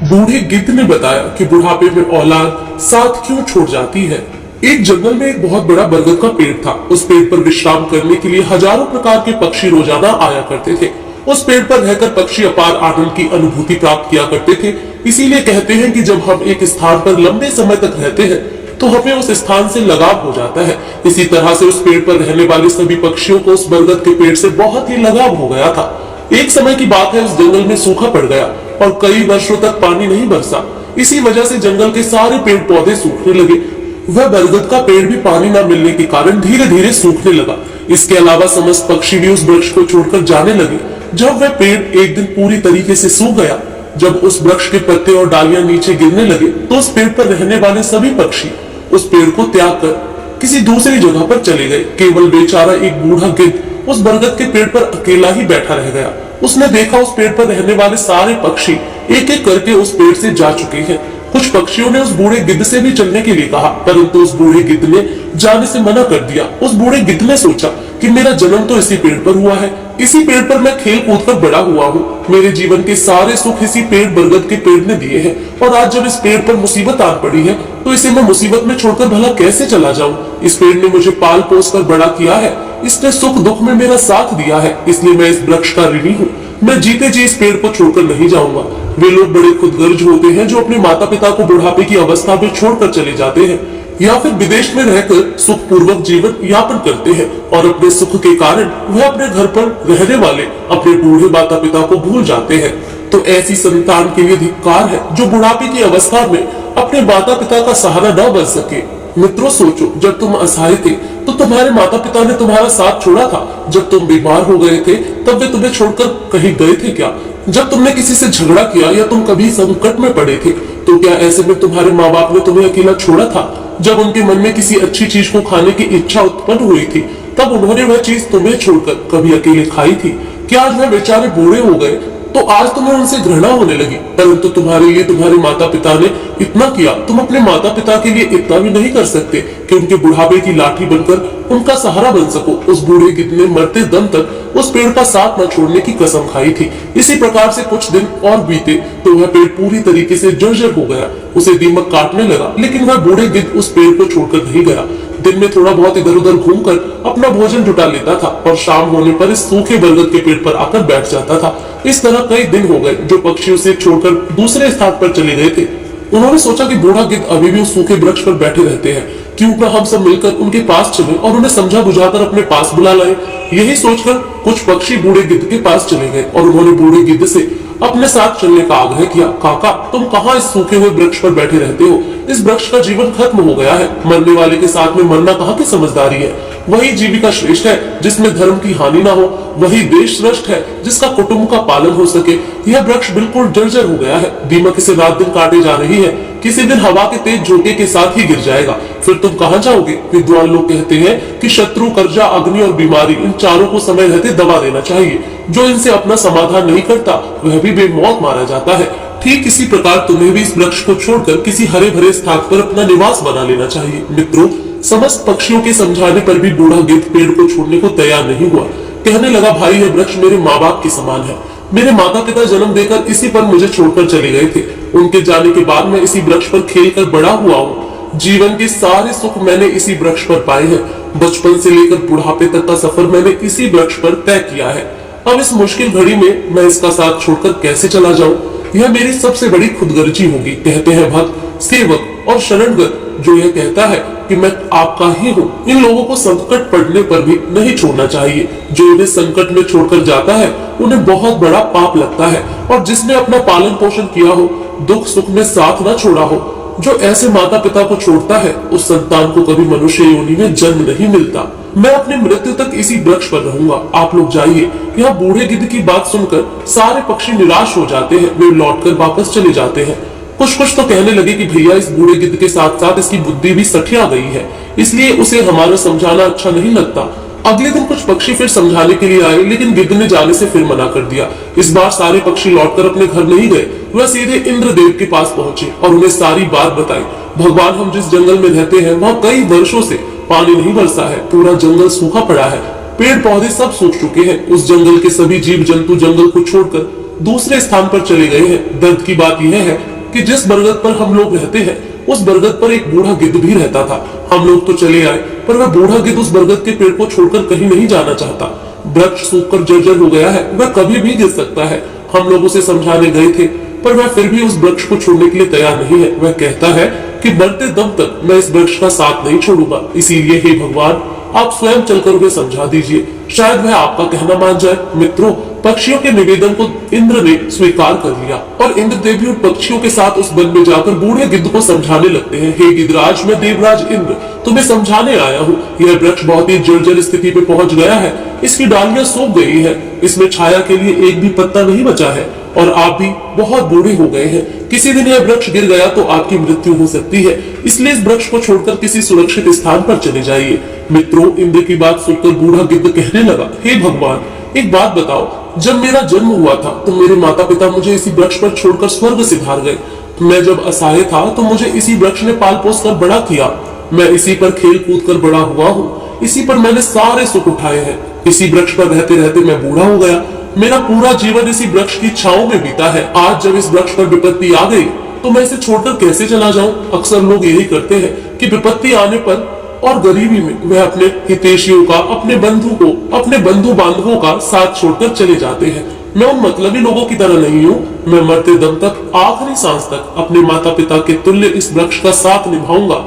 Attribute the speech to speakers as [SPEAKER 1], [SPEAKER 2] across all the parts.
[SPEAKER 1] बूढ़े गिद्ध ने बताया कि बुढ़ापे में औलाद साथ क्यों छोड़ जाती है। एक जंगल में एक बहुत बड़ा बरगद का पेड़ था। उस पेड़ पर विश्राम करने के लिए हजारों प्रकार के पक्षी रोजाना आया करते थे। उस पेड़ पर रहकर पक्षी अपार आनंद की अनुभूति प्राप्त किया करते थे। इसीलिए कहते हैं कि जब हम एक स्थान पर लंबे समय तक रहते हैं तो हमें उस स्थान से लगाव हो जाता है। इसी तरह से उस पेड़ पर रहने वाले सभी पक्षियों को उस बरगद के पेड़ से बहुत ही लगाव हो गया था। एक समय की बात है, उस जंगल में सूखा पड़ गया और कई वर्षों तक पानी नहीं बरसा। इसी वजह से जंगल के सारे पेड़ पौधे सूखने लगे। वह बरगद का पेड़ भी पानी न मिलने के कारण धीरे धीरे सूखने लगा। इसके अलावा समस्त पक्षी भी उस वृक्ष को छोड़कर जाने लगे। जब वह पेड़ एक दिन पूरी तरीके से सूख गया, जब उस वृक्ष के पत्ते और डालियां नीचे गिरने लगे, तो उस पेड़ पर रहने वाले सभी पक्षी उस पेड़ को त्याग कर किसी दूसरी जगह पर चले गए। केवल बेचारा एक बूढ़ा गिद्ध उस बरगद के पेड़ पर अकेला ही बैठा रह गया। उसने देखा उस पेड़ पर रहने वाले सारे पक्षी एक एक करके उस पेड़ से जा चुके हैं। कुछ पक्षियों ने उस बूढ़े गिद्ध से भी चलने के लिए कहा, परंतु उस बूढ़े गिद्ध ने जाने से मना कर दिया। उस बूढ़े गिद्ध ने सोचा कि मेरा जन्म तो इसी पेड़ पर हुआ है, इसी पेड़ पर मैं खेल कूद कर बड़ा हुआ हूँ। मेरे जीवन के सारे सुख इसी पेड़ बरगद के पेड़ ने दिए हैं, और आज जब इस पेड़ पर मुसीबत आ पड़ी है तो इसे मैं मुसीबत में छोड़कर भला कैसे चला जाऊं। इस पेड़ ने मुझे पाल पोस कर बड़ा किया है, इसने सुख दुख में मेरा साथ दिया है, इसलिए मैं इस वृक्ष का ऋणी हूँ। मैं जीते जी इस पेड़ को छोड़कर नहीं जाऊंगा। वे लोग बड़े खुदगर्ज होते हैं जो अपने माता पिता को बुढ़ापे की अवस्था में छोड़कर चले जाते हैं, या फिर विदेश में रहकर सुखपूर्वक जीवन यापन करते हैं, और अपने सुख के कारण वह अपने घर पर रहने वाले अपने बूढ़े माता पिता को भूल जाते हैं। तो ऐसी संतान के लिए धिक्कार है जो बुढ़ापे की अवस्था में अपने माता पिता का सहारा न बन सके। मित्रों, सोचो, जब तुम असहाय थे तो तुम्हारे माता पिता ने तुम्हारा साथ छोड़ा था। जब तुम बीमार हो गए थे तब वे तुम्हें छोड़कर कहीं गए थे क्या? जब तुमने किसी से झगड़ा किया या तुम कभी संकट में पड़े थे तो क्या ऐसे में तुम्हारे माँ बाप ने तुम्हें अकेला छोड़ा था? जब उनके मन में किसी अच्छी चीज को खाने की इच्छा उत्पन्न हुई थी तब उन्होंने वह चीज तुम्हें छोड़कर कभी अकेले खाई थी? क्या आज वह बेचारे बूढ़े हो गए तो आज तुम्हें उनसे घृणा होने लगी? परंतु तुम्हारे लिए तुम्हारे माता पिता ने इतना किया, तुम अपने माता पिता के लिए इतना भी नहीं कर सकते कि उनके बुढ़ापे की लाठी बनकर उनका सहारा बन सको। उस बूढ़े गिद्ध ने मरते दम तक उस पेड़ का साथ न छोड़ने की कसम खाई थी। इसी प्रकार से कुछ दिन और बीते तो वह पेड़ पूरी तरीके से जर्जर हो गया। उसे दीमक काटने लगा, लेकिन वह बूढ़े गिद्ध उस पेड़ को छोड़कर नहीं गया। दिन में थोड़ा बहुत इधर उधर घूमकर अपना भोजन जुटा लेता था और शाम होने पर इस सूखे बरगद के पेड़ पर आकर बैठ जाता था। इस तरह कई दिन हो गए। जो पक्षी उसे छोड़कर दूसरे स्थान पर चले गए थे, उन्होंने सोचा कि बूढ़ा गिद्ध अभी भी उस सूखे वृक्ष पर बैठे रहते हैं, क्यों ना हम सब मिलकर उनके पास चले और उन्हें समझा बुझाकर अपने पास बुला लाए। यही सोचकर कुछ पक्षी बूढ़े गिद्ध के पास चले गए और उन्होंने बूढ़े गिद्ध से अपने साथ चलने का आग्रह किया। काका, तुम कहाँ इस सूखे हुए वृक्ष पर बैठे रहते हो? इस वृक्ष का जीवन खत्म हो गया है। मरने वाले के साथ में मरना कहाँ की समझदारी है? वही जीविका श्रेष्ठ है जिसमें धर्म की हानि ना हो, वही देश श्रेष्ठ है जिसका कुटुंब का पालन हो सके। यह वृक्ष बिल्कुल जर्जर हो गया है। दीमक इसे रात दिन काटे जा रही है, किसी दिन हवा के तेज झोंके के साथ ही गिर जाएगा। फिर तुम कहाँ जाओगे? विद्वान लोग कहते हैं कि शत्रु, कर्जा, अग्नि और बीमारी, इन चारों को समय रहते दबा देना चाहिए। जो इनसे अपना समाधान नहीं करता वह भी बेमौत मारा जाता है। ठीक इसी प्रकार तुम्हें भी इस वृक्ष को छोड़कर किसी हरे भरे स्थान पर अपना निवास बना लेना चाहिए। मित्रों, समस्त पक्षियों के समझाने पर भी बूढ़ा गिद्ध पेड़ को छोड़ने को तैयार नहीं हुआ। कहने लगा, भाई, यह वृक्ष मेरे माँ बाप के समान है। मेरे माता पिता जन्म देकर इसी पर मुझे छोड़कर चले गए थे। उनके जाने के बाद मैं इसी वृक्ष पर खेलकर बड़ा हुआ हूँ। जीवन के सारे सुख मैंने इसी वृक्ष पर पाए हैं। बचपन से लेकर बुढ़ापे तक का सफर मैंने इसी वृक्ष पर तय किया है। अब इस मुश्किल घड़ी में मैं इसका साथ छोड़कर कैसे चला जाऊं? यह मेरी सबसे बड़ी खुदगर्जी होगी। कहते हैं भक्त, सेवक और शरणगत जो यह कहता है कि मैं आपका ही हूँ। इन लोगों को संकट पड़ने पर भी नहीं छोड़ना चाहिए। जो इन्हें संकट में छोड़कर जाता है उन्हें बहुत बड़ा पाप लगता है, और जिसने अपना पालन पोषण किया हो, दुख सुख में साथ न छोड़ा हो, जो ऐसे माता पिता को छोड़ता है उस संतान को कभी मनुष्य योनि में जन्म नहीं मिलता। मैं अपनी मृत्यु तक इसी वृक्ष पर रहूंगा। आप लोग जाइए। यहाँ बूढ़े गिद्ध की बात सुनकर सारे पक्षी निराश हो जाते हैं। वे लौटकर वापस चले जाते हैं। कुछ कुछ तो कहने लगे कि भैया, इस बूढ़े गिद्ध के साथ साथ इसकी बुद्धि भी सठिया गई है, इसलिए उसे हमारा समझाना अच्छा नहीं लगता। अगले दिन कुछ पक्षी फिर समझाने के लिए आए, लेकिन गिद्ध ने जाने से फिर मना कर दिया। इस बार सारे पक्षी लौटकर अपने घर नहीं गए। वह सीधे इंद्रदेव के पास पहुंचे और उन्हें सारी बात बताई। भगवान, हम जिस जंगल में रहते हैं वहाँ कई वर्षों से पानी नहीं बरसा है। पूरा जंगल सूखा पड़ा है, पेड़ पौधे सब सूख चुके हैं। उस जंगल के सभी जीव जंतु जंगल को छोड़कर दूसरे स्थान पर चले गए हैं। दर्द की बात यह है कि जिस बरगद पर हम लोग रहते हैं उस बरगद पर एक बूढ़ा गिद्ध भी रहता था। हम लोग तो चले आए, पर वह बूढ़ा गिद्ध उस बरगद के पेड़ को छोड़कर कहीं नहीं जाना चाहता। वृक्ष सूखकर जर्जर हो गया है, वह कभी भी गिर सकता है। हम लोग उसे समझाने गए थे, पर वह फिर भी उस वृक्ष को छोड़ने के लिए तैयार नहीं है। वह कहता है कि मरते दम तक मैं इस वृक्ष का साथ नहीं छोड़ूंगा। इसीलिए हे भगवान, आप स्वयं चलकर उन्हें समझा दीजिए, शायद वह आपका कहना मान जाए। मित्रों, पक्षियों के निवेदन को इंद्र ने स्वीकार कर लिया और इंद्रदेव भी उन पक्षियों के साथ उस वन में जाकर बूढ़े गिद्ध को समझाने लगते हैं। हे गिद्धराज, मैं देवराज इंद्र तुम्हें समझाने आया हूँ। यह वृक्ष बहुत ही जर्जर स्थिति में पहुंच गया है, इसकी डालियां सूख गई है, इसमें छाया के लिए एक भी पत्ता नहीं बचा है और आप भी बहुत बूढ़े हो गए हैं। किसी दिन यह वृक्ष गिर गया तो आपकी मृत्यु हो सकती है, इसलिए इस वृक्ष को छोड़कर किसी सुरक्षित स्थान पर चले जाइए। मित्रों, इंद्र की बात सुनकर बूढ़ा गिद्ध कहने लगा, हे भगवान, एक बात बताओ, जब मेरा जन्म हुआ था तो मेरे माता पिता मुझे इसी वृक्ष पर छोड़कर स्वर्ग सिधार गए। मैं जब असहाय था तो मुझे इसी वृक्ष ने पाल पोस कर बड़ा किया। मैं इसी पर खेल कूद कर बड़ा हुआ हूँ, इसी पर मैंने सारे सुख उठाए हैं। इसी वृक्ष पर रहते रहते मैं बूढ़ा हो गया। मेरा पूरा जीवन इसी वृक्ष की छांव में बीता है। आज जब इस वृक्ष पर विपत्ति आ गई तो मैं इसे छोड़कर कैसे चला जाऊं? अक्सर लोग यही करते हैं कि विपत्ति आने पर और गरीबी में वह अपने हितैषियों का, अपने बंधु बांधवों का साथ छोड़कर चले जाते हैं। मैं उन मतलबी लोगों की तरह नहीं हूँ। मैं मरते दम तक, आखिरी सांस तक अपने माता पिता के तुल्य इस वृक्ष का साथ निभाऊंगा।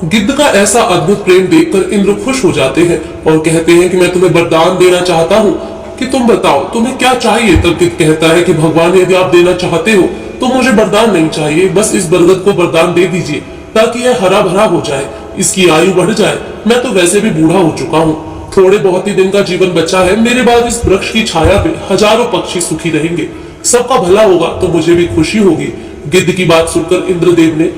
[SPEAKER 1] गिद्ध का ऐसा अद्भुत प्रेम देखकर इंद्र खुश हो जाते हैं और कहते हैं कि मैं तुम्हें वरदान देना चाहता हूँ कि तुम बताओ तुम्हें क्या चाहिए। तब गिद्ध कहता है कि भगवान, यदि आप देना चाहते हो तो मुझे वरदान नहीं चाहिए, बस इस बरगद को वरदान दे दीजिए ताकि यह हरा भरा हो जाए, इसकी आयु बढ़ जाए। मैं तो वैसे भी बूढ़ा हो चुका हूँ, थोड़े बहुत ही दिन का जीवन बचा है। मेरे बाद इस वृक्ष की छाया में हजारों पक्षी सुखी रहेंगे, सबका भला होगा तो मुझे भी खुशी होगी। गिद्ध की बात सुनकर इंद्रदेव ने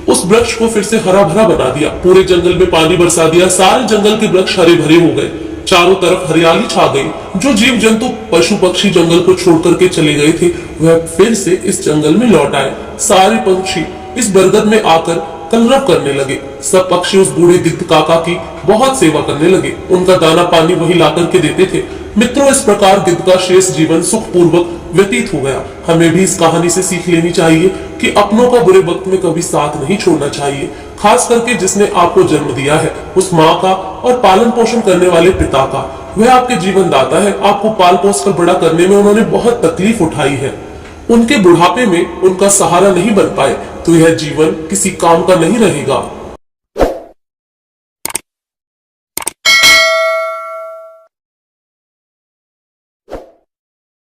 [SPEAKER 1] उस वृक्ष को फिर से हरा भरा बना दिया, पूरे जंगल में पानी बरसा दिया, सारे जंगल के वृक्ष हरे भरे हो गए, चारों तरफ हरियाली छा गई। जो जीव जंतु पशु पक्षी जंगल को छोड़ करके चले गए थे वह फिर से इस जंगल में लौट आए। सारे पंछी इस बरगद में आकर कलरव करने लगे। सब पक्षी उस बूढ़े गिद्ध काका की बहुत सेवा करने लगे, उनका दाना पानी वही ला करके देते थे। मित्रों, इस प्रकार गिद्ध का शेष जीवन सुखपूर्वक व्यतीत हो गया। हमें भी इस कहानी से सीख लेनी चाहिए कि अपनों का बुरे वक्त में कभी साथ नहीं छोड़ना चाहिए, खास करके जिसने आपको जन्म दिया है, उस माँ का और पालन पोषण करने वाले पिता का। वह आपके जीवन दाता है, आपको पाल पोस कर बड़ा करने में उन्होंने बहुत तकलीफ उठाई है। उनके बुढ़ापे में उनका सहारा नहीं बन पाए तो यह जीवन किसी काम का नहीं रहेगा।